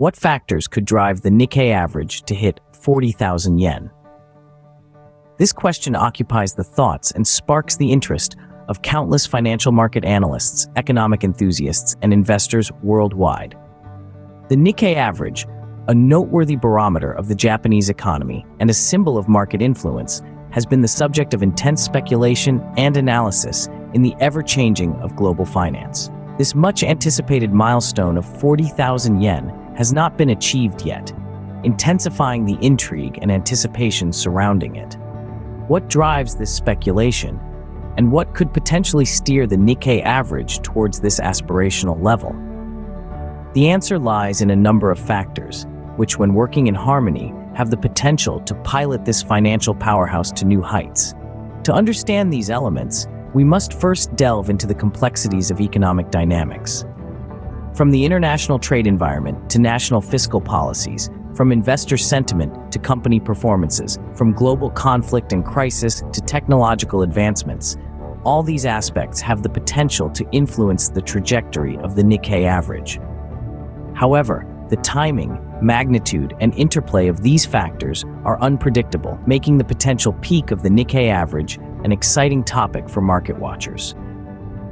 What factors could drive the Nikkei average to hit 40,000 yen? This question occupies the thoughts and sparks the interest of countless financial market analysts, economic enthusiasts, and investors worldwide. The Nikkei average, a noteworthy barometer of the Japanese economy and a symbol of market influence, has been the subject of intense speculation and analysis in the ever-changing of global finance. This much-anticipated milestone of 40,000 yen has not been achieved yet, intensifying the intrigue and anticipation surrounding it. What drives this speculation, and what could potentially steer the Nikkei average towards this aspirational level? The answer lies in a number of factors, which, when working in harmony, have the potential to pilot this financial powerhouse to new heights. To understand these elements, we must first delve into the complexities of economic dynamics. From the international trade environment to national fiscal policies, from investor sentiment to company performances, from global conflict and crisis to technological advancements, all these aspects have the potential to influence the trajectory of the Nikkei average. However, the timing, magnitude, and interplay of these factors are unpredictable, making the potential peak of the Nikkei average an exciting topic for market watchers.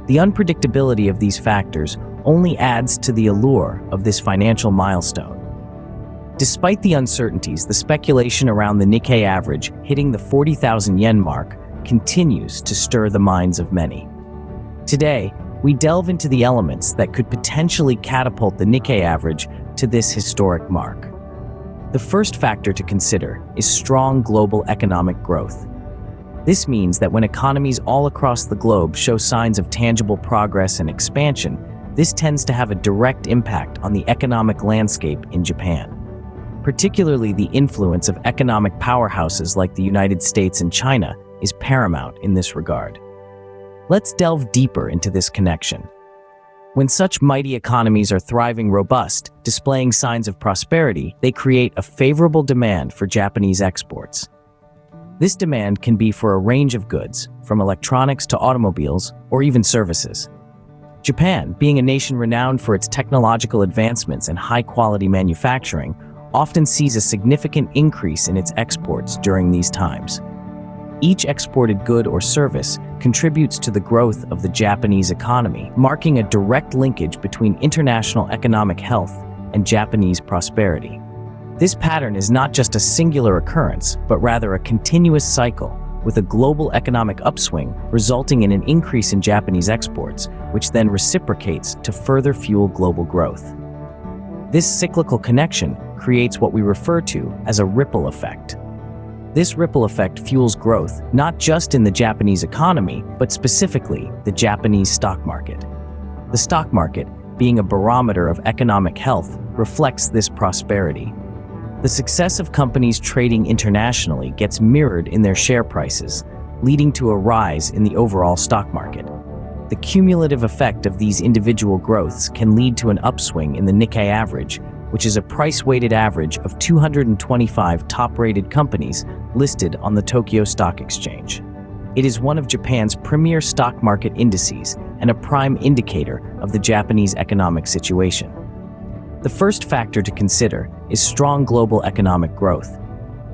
The unpredictability of these factors only adds to the allure of this financial milestone. Despite the uncertainties, the speculation around the Nikkei average hitting the 40,000 yen mark continues to stir the minds of many. Today, we delve into the elements that could potentially catapult the Nikkei average to this historic mark. The first factor to consider is strong global economic growth. This means that when economies all across the globe show signs of tangible progress and expansion, this tends to have a direct impact on the economic landscape in Japan. Particularly, the influence of economic powerhouses like the United States and China is paramount in this regard. Let's delve deeper into this connection. When such mighty economies are thriving, robust, displaying signs of prosperity, they create a favorable demand for Japanese exports. This demand can be for a range of goods, from electronics to automobiles, or even services. Japan, being a nation renowned for its technological advancements and high-quality manufacturing, often sees a significant increase in its exports during these times. Each exported good or service contributes to the growth of the Japanese economy, marking a direct linkage between international economic health and Japanese prosperity. This pattern is not just a singular occurrence, but rather a continuous cycle, with a global economic upswing resulting in an increase in Japanese exports, which then reciprocates to further fuel global growth. This cyclical connection creates what we refer to as a ripple effect. This ripple effect fuels growth not just in the Japanese economy, but specifically the Japanese stock market. The stock market, being a barometer of economic health, reflects this prosperity. The success of companies trading internationally gets mirrored in their share prices, leading to a rise in the overall stock market. The cumulative effect of these individual growths can lead to an upswing in the Nikkei average, which is a price-weighted average of 225 top-rated companies listed on the Tokyo Stock Exchange. It is one of Japan's premier stock market indices and a prime indicator of the Japanese economic situation. The first factor to consider is strong global economic growth.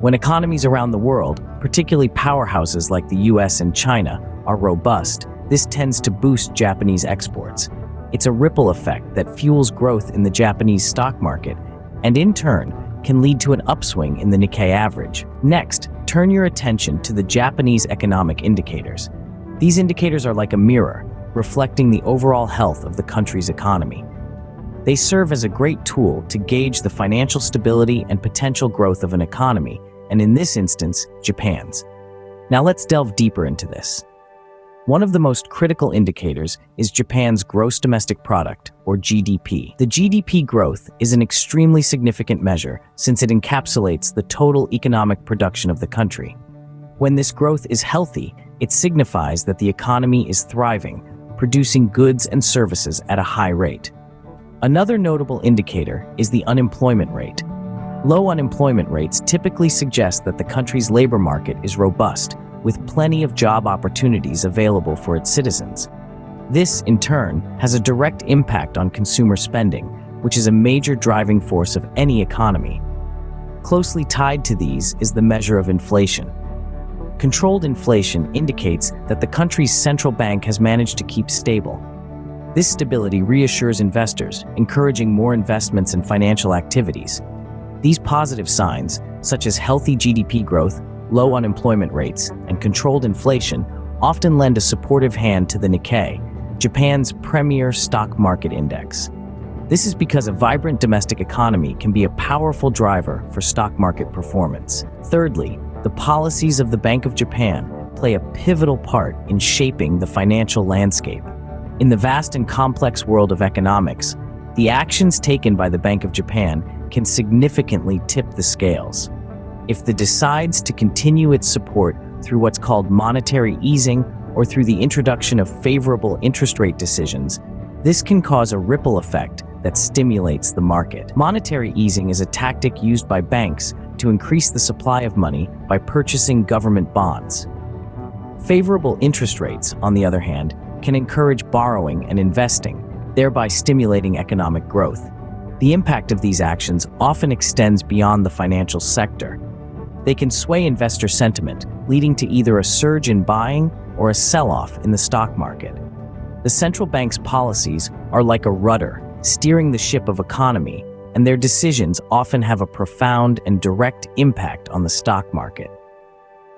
When economies around the world, particularly powerhouses like the US and China, are robust, this tends to boost Japanese exports. It's a ripple effect that fuels growth in the Japanese stock market and, in turn, can lead to an upswing in the Nikkei average. Next, turn your attention to the Japanese economic indicators. These indicators are like a mirror, reflecting the overall health of the country's economy. They serve as a great tool to gauge the financial stability and potential growth of an economy, and in this instance, Japan's. Now let's delve deeper into this. One of the most critical indicators is Japan's gross domestic product, or GDP. The GDP growth is an extremely significant measure since it encapsulates the total economic production of the country. When this growth is healthy, it signifies that the economy is thriving, producing goods and services at a high rate. Another notable indicator is the unemployment rate. Low unemployment rates typically suggest that the country's labor market is robust, with plenty of job opportunities available for its citizens. This, in turn, has a direct impact on consumer spending, which is a major driving force of any economy. Closely tied to these is the measure of inflation. Controlled inflation indicates that the country's central bank has managed to keep stable. This stability reassures investors, encouraging more investments and financial activities. These positive signs, such as healthy GDP growth, low unemployment rates, and controlled inflation, often lend a supportive hand to the Nikkei, Japan's premier stock market index. This is because a vibrant domestic economy can be a powerful driver for stock market performance. Thirdly, the policies of the Bank of Japan play a pivotal part in shaping the financial landscape. In the vast and complex world of economics, the actions taken by the Bank of Japan can significantly tip the scales. If it decides to continue its support through what's called monetary easing or through the introduction of favorable interest rate decisions, this can cause a ripple effect that stimulates the market. Monetary easing is a tactic used by banks to increase the supply of money by purchasing government bonds. Favorable interest rates, on the other hand, can encourage borrowing and investing, thereby stimulating economic growth. The impact of these actions often extends beyond the financial sector. They can sway investor sentiment, leading to either a surge in buying or a sell-off in the stock market. The central bank's policies are like a rudder, steering the ship of economy, and their decisions often have a profound and direct impact on the stock market.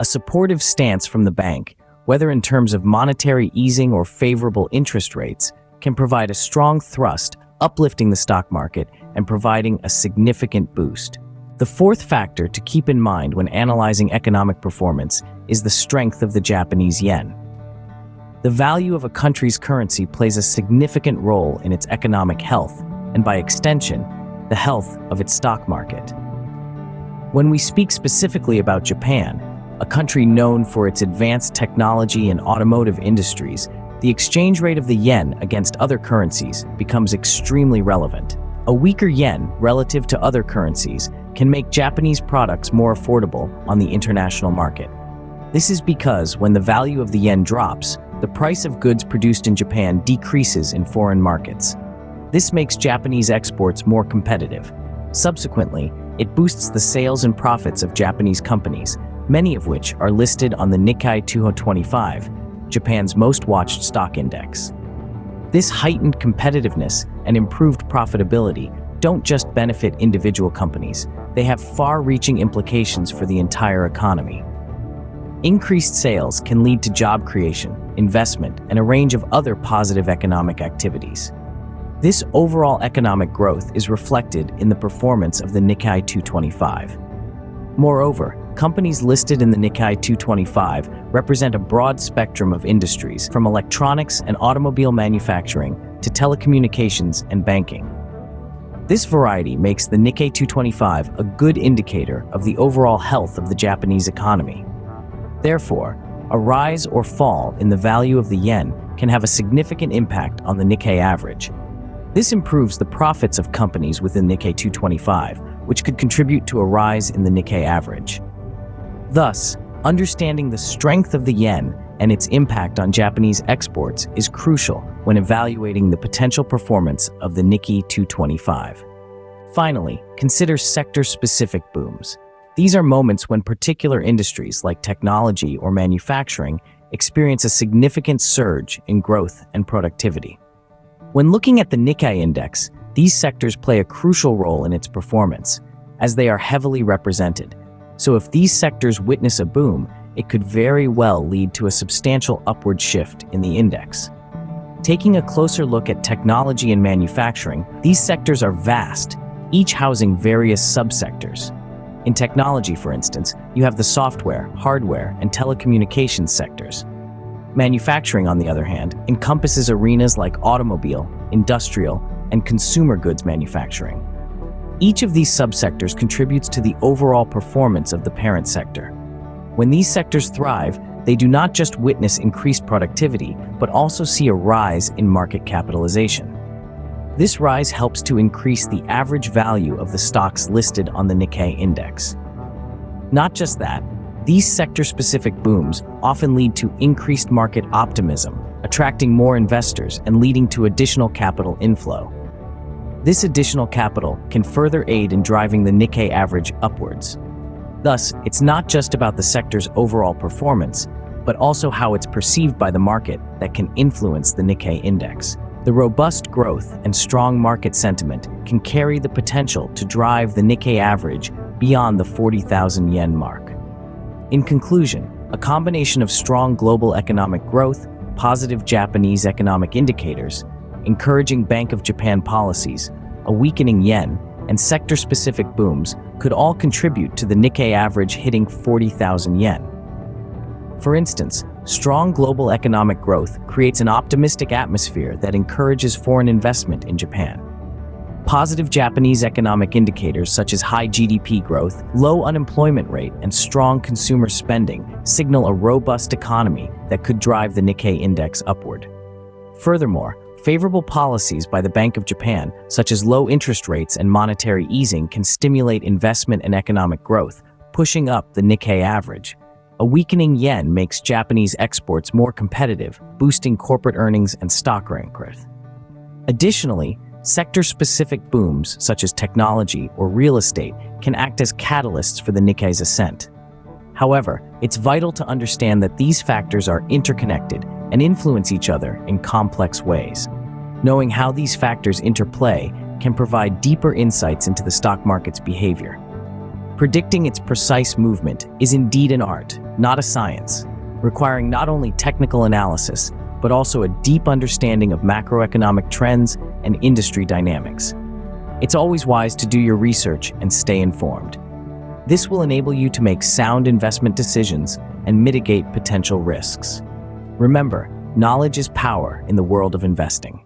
A supportive stance from the bank, whether in terms of monetary easing or favorable interest rates, can provide a strong thrust, uplifting the stock market and providing a significant boost. The fourth factor to keep in mind when analyzing economic performance is the strength of the Japanese yen. The value of a country's currency plays a significant role in its economic health, and by extension, the health of its stock market. When we speak specifically about Japan, a country known for its advanced technology and automotive industries, the exchange rate of the yen against other currencies becomes extremely relevant. A weaker yen relative to other currencies can make Japanese products more affordable on the international market. This is because when the value of the yen drops, the price of goods produced in Japan decreases in foreign markets. This makes Japanese exports more competitive. Subsequently, it boosts the sales and profits of Japanese companies, many of which are listed on the Nikkei 225, Japan's most watched stock index. This heightened competitiveness and improved profitability don't just benefit individual companies, they have far-reaching implications for the entire economy. Increased sales can lead to job creation, investment, and a range of other positive economic activities. This overall economic growth is reflected in the performance of the Nikkei 225. Moreover, companies listed in the Nikkei 225 represent a broad spectrum of industries, from electronics and automobile manufacturing to telecommunications and banking. This variety makes the Nikkei 225 a good indicator of the overall health of the Japanese economy. Therefore, a rise or fall in the value of the yen can have a significant impact on the Nikkei average. This improves the profits of companies within Nikkei 225, which could contribute to a rise in the Nikkei average. Thus, understanding the strength of the yen and its impact on Japanese exports is crucial when evaluating the potential performance of the Nikkei 225. Finally, consider sector-specific booms. These are moments when particular industries like technology or manufacturing experience a significant surge in growth and productivity. When looking at the Nikkei index, these sectors play a crucial role in its performance, as they are heavily represented. So if these sectors witness a boom, it could very well lead to a substantial upward shift in the index. Taking a closer look at technology and manufacturing, these sectors are vast, each housing various subsectors. In technology, for instance, you have the software, hardware, and telecommunications sectors. Manufacturing, on the other hand, encompasses arenas like automobile, industrial, and consumer goods manufacturing. Each of these subsectors contributes to the overall performance of the parent sector. When these sectors thrive, they do not just witness increased productivity, but also see a rise in market capitalization. This rise helps to increase the average value of the stocks listed on the Nikkei index. Not just that, these sector-specific booms often lead to increased market optimism, attracting more investors and leading to additional capital inflow. This additional capital can further aid in driving the Nikkei average upwards. Thus, it's not just about the sector's overall performance, but also how it's perceived by the market that can influence the Nikkei index. The robust growth and strong market sentiment can carry the potential to drive the Nikkei average beyond the 40,000 yen mark. In conclusion, a combination of strong global economic growth, positive Japanese economic indicators, encouraging Bank of Japan policies, a weakening yen, and sector-specific booms could all contribute to the Nikkei average hitting 40,000 yen. For instance, strong global economic growth creates an optimistic atmosphere that encourages foreign investment in Japan. Positive Japanese economic indicators such as high GDP growth, low unemployment rate, and strong consumer spending signal a robust economy that could drive the Nikkei index upward. Furthermore, favorable policies by the Bank of Japan, such as low interest rates and monetary easing, can stimulate investment and economic growth, pushing up the Nikkei average. A weakening yen makes Japanese exports more competitive, boosting corporate earnings and stock rank growth. Additionally, sector-specific booms such as technology or real estate can act as catalysts for the Nikkei's ascent. However, it's vital to understand that these factors are interconnected and influence each other in complex ways. Knowing how these factors interplay can provide deeper insights into the stock market's behavior. Predicting its precise movement is indeed an art, not a science, requiring not only technical analysis, but also a deep understanding of macroeconomic trends and industry dynamics. It's always wise to do your research and stay informed. This will enable you to make sound investment decisions and mitigate potential risks. Remember, knowledge is power in the world of investing.